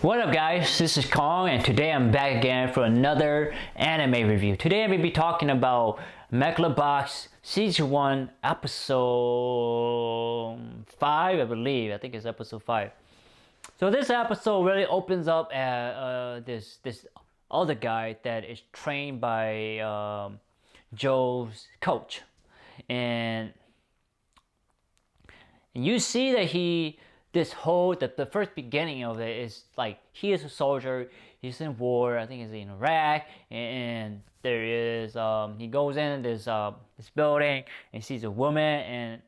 What up guys, this is Kong and today I'm back again for another anime review. Today I'm going to be talking about Megalo Box Season 1 Episode 5 I believe. I think it's Episode 5. So this episode really opens up at this other guy that is trained by Joe's coach. And you see that the first beginning of it is like he is a soldier, he's in war, I think he's in Iraq, and there is he goes in this building and sees a woman,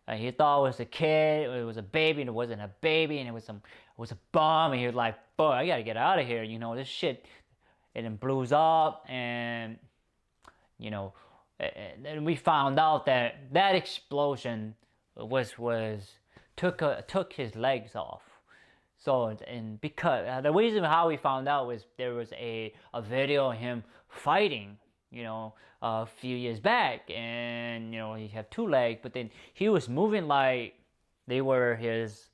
and he thought it was a kid, it was a baby, and it wasn't a baby, and it was a bomb, and he was like, boy, I gotta get out of here, this shit. And then blows up, and and we found out that explosion took his legs off. So, and because the reason how we found out was there was a video of him fighting, a few years back, and he had two legs, but then he was moving like they were his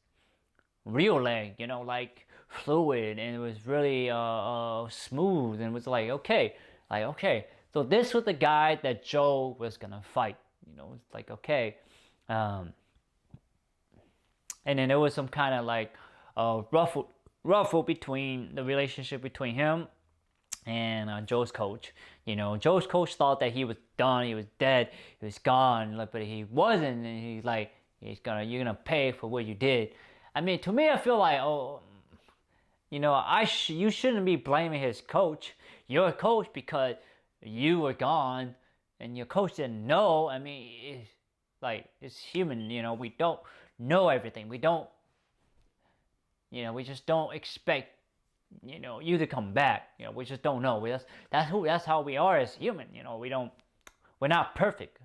real leg, like fluid, and it was really smooth, and it was like okay. So this was the guy that Joe was gonna fight. It's like okay. And then there was some kind of like ruffle between the relationship between him and Joe's coach. Joe's coach thought that he was done, he was dead, he was gone, but he wasn't, and he's like, you're gonna pay for what you did. I mean, to me, I feel like, you shouldn't be blaming his coach, your coach, because you were gone and your coach didn't know. I mean, it's human, we don't know everything. We just don't expect, you to come back. We just don't know. That's how we are as human. We're not perfect.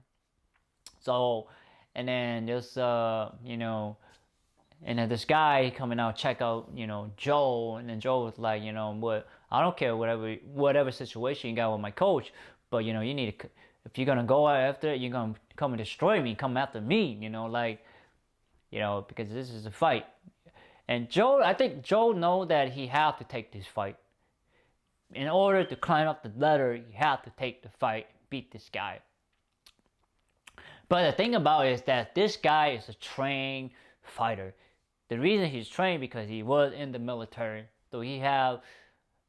So, and then there's, and then this guy coming out, check out, Joe, and then Joe was like, what, I don't care whatever situation you got with my coach, but you need to, if you're gonna go after it, you're gonna come and destroy me, come after me, because this is a fight. And I think Joe knows that he have to take this fight. In order to climb up the ladder, you have to take the fight, beat this guy. But the thing about it is that this guy is a trained fighter. The reason he's trained because he was in the military, so he have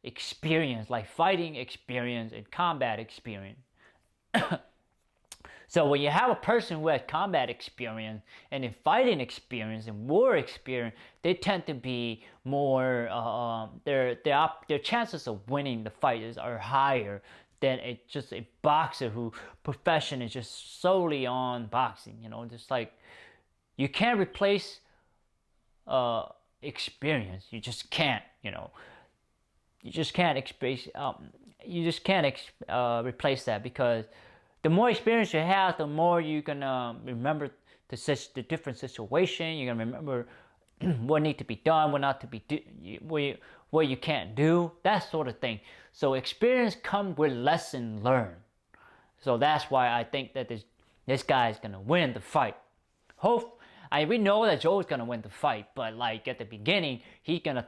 experience, like fighting experience and combat experience. So when you have a person who has combat experience and in fighting experience and war experience, they tend to be more, their chances of winning the fight are higher than just a boxer who profession is just solely on boxing. Just like you can't replace experience. You just can't. You just can't replace that, because the more experience you have, the more you can remember the different situation. You're gonna remember what need to be done, what not to be what you can't do, that sort of thing. So experience comes with lesson learned. So that's why I think that this guy is gonna win the fight. We know that Joe is gonna win the fight, but like at the beginning, he's gonna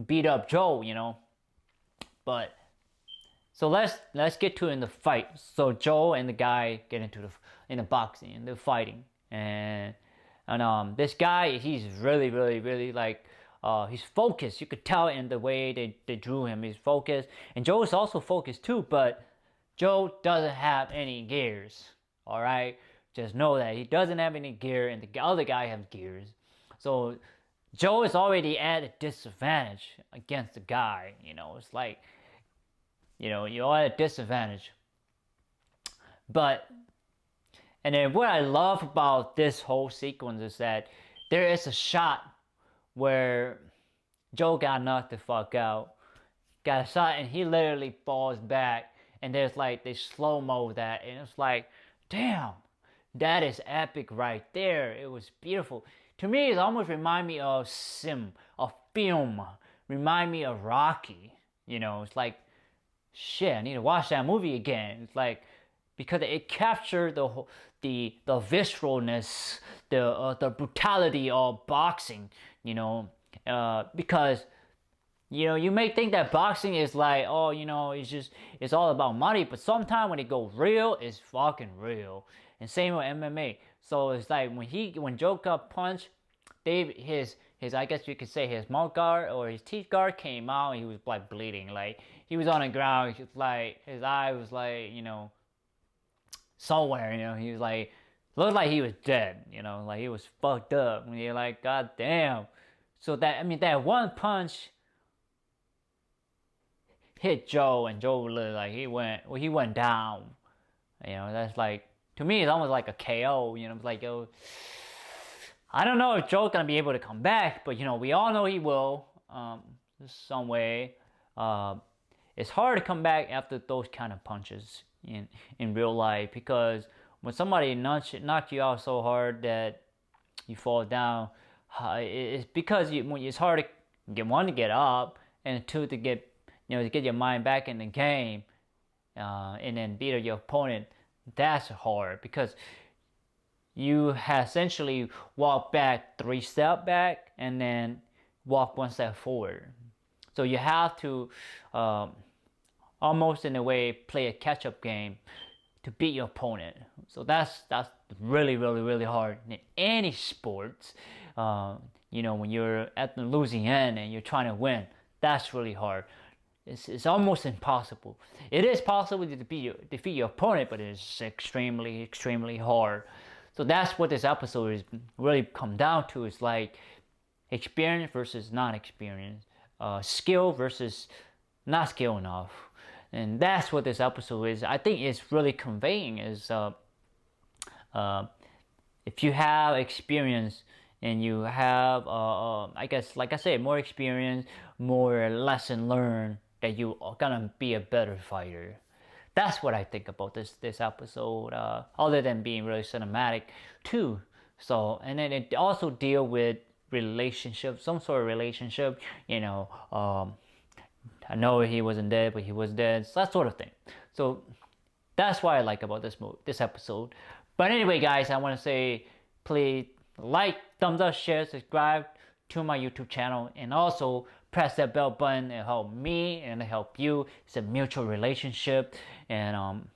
beat up Joe, But so let's get to in the fight. So Joe and the guy get into the boxing and the fighting, and this guy, he's really like he's focused. You could tell in the way they drew him. He's focused, and Joe is also focused too. But Joe doesn't have any gears. All right, just know that he doesn't have any gear, and the other guy has gears. So Joe is already at a disadvantage against the guy. It's like, you're at a disadvantage. And then what I love about this whole sequence is that there is a shot where Joe got knocked the fuck out, got a shot, and he literally falls back, and there's like they slow-mo that, and it's like, damn, that is epic right there. It was beautiful. To me, it almost remind me of a film, remind me of Rocky. It's like, shit, I need to watch that movie again. It's like, because it captured the visceralness, the brutality of boxing, Because you may think that boxing is like, oh, it's all about money, but sometimes when it goes real, it's fucking real. And same with MMA. So it's like when Joe got punched, his I guess you could say his mouth guard or his teeth guard came out, and he was like bleeding. Like he was on the ground, like his eye was like, somewhere, he was like, looked like he was dead, like he was fucked up. And you're like, god damn. So that one punch hit Joe, and Joe looked like he went down. That's like, to me, it's almost like a KO. It's like, I don't know if Joe's gonna be able to come back, but we all know he will, some way. It's hard to come back after those kind of punches in real life, because when somebody knock you out so hard that you fall down, it's because it's hard to get up, and two, to get your mind back in the game, and then beat your opponent. That's hard, because you have essentially walk back 3 steps back and then walk 1 step forward. So you have to almost in a way play a catch-up game to beat your opponent. So that's really, really, really hard in any sports. When you're at the losing end and you're trying to win, that's really hard. It's almost impossible. It is possible to defeat your opponent, but it's extremely, extremely hard. So that's what this episode is really come down to. It's like experience versus non-experience, skill versus not skill enough, and that's what this episode is. I think it's really conveying is if you have experience and you have, I guess, like I said, more experience, more lesson learned, that you are gonna be a better fighter. That's what I think about this episode, other than being really cinematic too. So, and then it also deal with relationships, some sort of relationship, I know he wasn't dead, but he was dead, so that sort of thing. So that's what I like about this episode. But anyway, guys, I want to say, please like, thumbs up, share, subscribe to my YouTube channel, and also press that bell button. It'll help me and it'll help you. It's a mutual relationship, and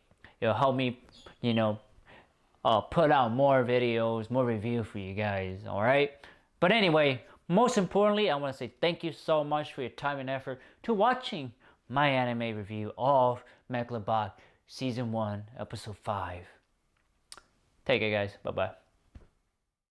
it'll help me, put out more videos, more reviews for you guys. All right. But anyway, most importantly, I want to say thank you so much for your time and effort to watching my anime review of Megalo Box Season 1, Episode 5. Take care, guys. Bye-bye.